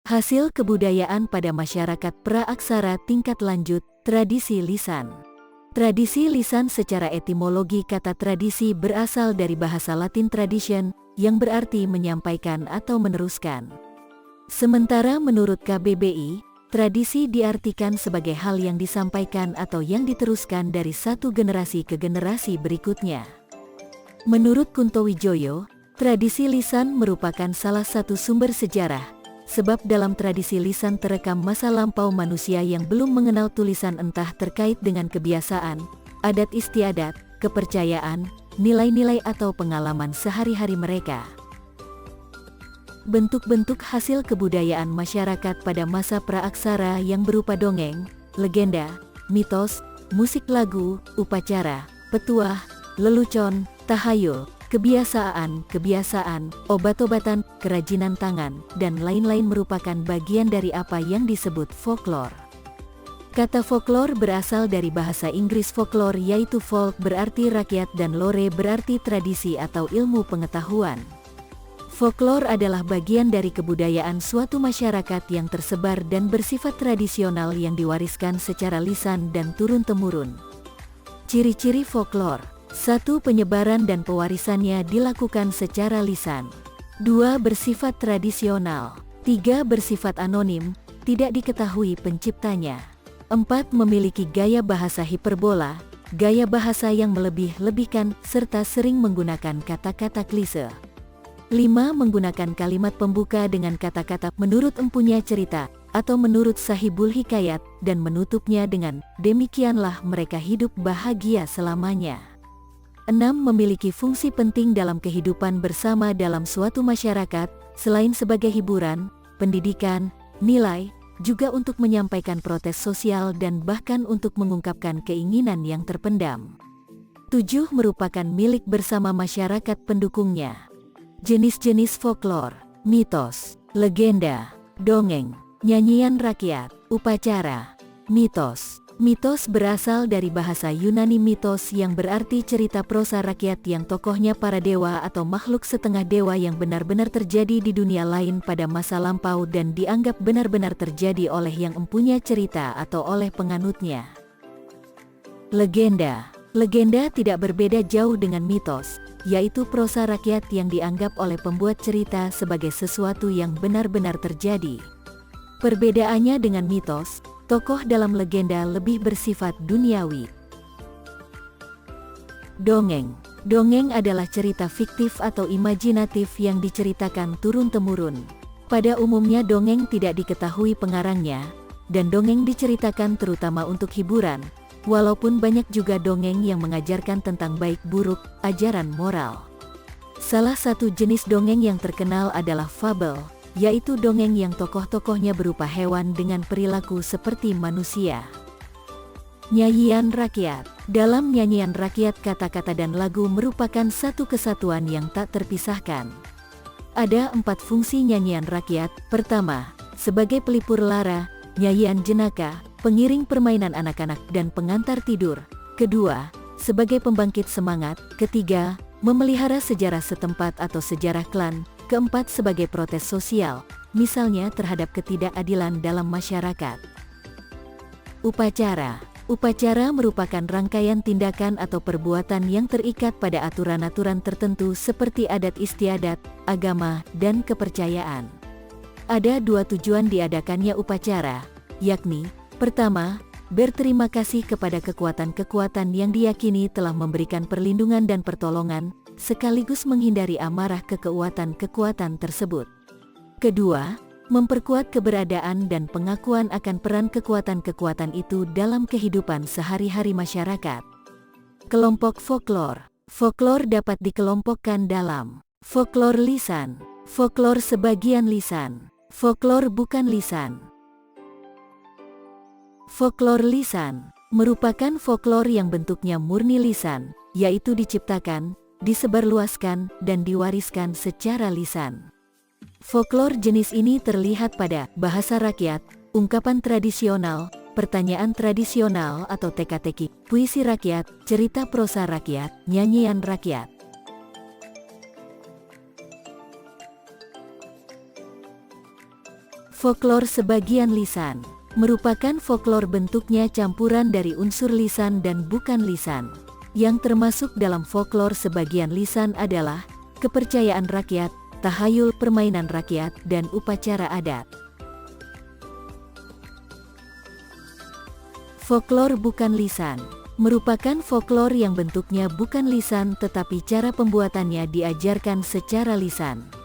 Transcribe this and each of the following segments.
Hasil kebudayaan pada masyarakat praaksara tingkat lanjut, tradisi lisan. Tradisi lisan secara etimologi kata tradisi berasal dari bahasa Latin tradition, yang berarti menyampaikan atau meneruskan. Sementara menurut KBBI, tradisi diartikan sebagai hal yang disampaikan atau yang diteruskan dari satu generasi ke generasi berikutnya. Menurut Kunto Wijoyo, tradisi lisan merupakan salah satu sumber sejarah, sebab dalam tradisi lisan terekam masa lampau manusia yang belum mengenal tulisan entah terkait dengan kebiasaan, adat istiadat, kepercayaan, nilai-nilai atau pengalaman sehari-hari mereka. Bentuk-bentuk hasil kebudayaan masyarakat pada masa praaksara yang berupa dongeng, legenda, mitos, musik lagu, upacara, petuah, lelucon, tahayul, kebiasaan, obat-obatan, kerajinan tangan, dan lain-lain merupakan bagian dari apa yang disebut folklore. Kata folklore berasal dari bahasa Inggris folklore yaitu folk berarti rakyat dan lore berarti tradisi atau ilmu pengetahuan. Folklore adalah bagian dari kebudayaan suatu masyarakat yang tersebar dan bersifat tradisional yang diwariskan secara lisan dan turun-temurun. Ciri-ciri folklore: 1. Penyebaran dan pewarisannya dilakukan secara lisan. 2. Bersifat tradisional. 3. Bersifat anonim, tidak diketahui penciptanya. 4. Memiliki gaya bahasa hiperbola, gaya bahasa yang melebih-lebihkan, serta sering menggunakan kata-kata klise. 5. Menggunakan kalimat pembuka dengan kata-kata menurut empunya cerita, atau menurut sahibul hikayat, dan menutupnya dengan, demikianlah mereka hidup bahagia selamanya. 6. Memiliki fungsi penting dalam kehidupan bersama dalam suatu masyarakat, selain sebagai hiburan, pendidikan, nilai, juga untuk menyampaikan protes sosial dan bahkan untuk mengungkapkan keinginan yang terpendam. 7. Merupakan milik bersama masyarakat pendukungnya. Jenis-jenis folklore: mitos, legenda, dongeng, nyanyian rakyat, upacara. Mitos. Mitos berasal dari bahasa Yunani mitos yang berarti cerita prosa rakyat yang tokohnya para dewa atau makhluk setengah dewa yang benar-benar terjadi di dunia lain pada masa lampau dan dianggap benar-benar terjadi oleh yang empunya cerita atau oleh penganutnya. Legenda. Legenda tidak berbeda jauh dengan mitos, yaitu prosa rakyat yang dianggap oleh pembuat cerita sebagai sesuatu yang benar-benar terjadi. Perbedaannya dengan mitos, tokoh dalam legenda lebih bersifat duniawi. Dongeng. Dongeng adalah cerita fiktif atau imajinatif yang diceritakan turun-temurun. Pada umumnya dongeng tidak diketahui pengarangnya, dan dongeng diceritakan terutama untuk hiburan, walaupun banyak juga dongeng yang mengajarkan tentang baik buruk, ajaran moral. Salah satu jenis dongeng yang terkenal adalah fabel, yaitu dongeng yang tokoh-tokohnya berupa hewan dengan perilaku seperti manusia. Nyanyian rakyat. Dalam nyanyian rakyat kata-kata dan lagu merupakan satu kesatuan yang tak terpisahkan. Ada 4 fungsi nyanyian rakyat. Pertama, sebagai pelipur lara, nyanyian jenaka, pengiring permainan anak-anak dan pengantar tidur. Kedua, sebagai pembangkit semangat. Ketiga, memelihara sejarah setempat atau sejarah klan. Keempat, sebagai protes sosial, misalnya terhadap ketidakadilan dalam masyarakat. Upacara. Upacara merupakan rangkaian tindakan atau perbuatan yang terikat pada aturan-aturan tertentu seperti adat istiadat, agama, dan kepercayaan. Ada 2 tujuan diadakannya upacara, yakni, pertama, berterima kasih kepada kekuatan-kekuatan yang diyakini telah memberikan perlindungan dan pertolongan, sekaligus menghindari amarah kekuatan-kekuatan tersebut. Kedua, memperkuat keberadaan dan pengakuan akan peran kekuatan-kekuatan itu dalam kehidupan sehari-hari masyarakat. Kelompok folklore. Folklore dapat dikelompokkan dalam folklore lisan, folklore sebagian lisan, folklore bukan lisan. Folklore lisan merupakan folklore yang bentuknya murni lisan, yaitu diciptakan, disebarluaskan, dan diwariskan secara lisan. Folklore jenis ini terlihat pada bahasa rakyat, ungkapan tradisional, pertanyaan tradisional atau teka-teki, puisi rakyat, cerita prosa rakyat, nyanyian rakyat. Folklor sebagian lisan merupakan folklor bentuknya campuran dari unsur lisan dan bukan lisan. Yang termasuk dalam folklor sebagian lisan adalah kepercayaan rakyat, tahayul permainan rakyat, dan upacara adat. Folklor bukan lisan merupakan folklor yang bentuknya bukan lisan tetapi cara pembuatannya diajarkan secara lisan.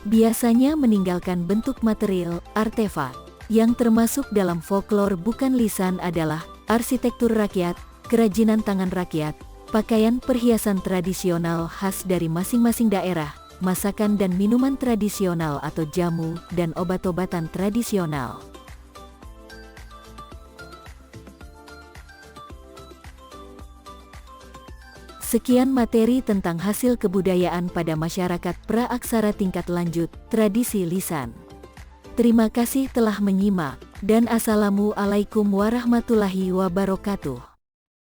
Biasanya meninggalkan bentuk material, artefak. Yang termasuk dalam folklor bukan lisan adalah arsitektur rakyat, kerajinan tangan rakyat, pakaian perhiasan tradisional khas dari masing-masing daerah, masakan dan minuman tradisional atau jamu, dan obat-obatan tradisional. Sekian materi tentang hasil kebudayaan pada masyarakat praaksara tingkat lanjut, tradisi lisan. Terima kasih telah menyimak, dan Assalamualaikum warahmatullahi wabarakatuh.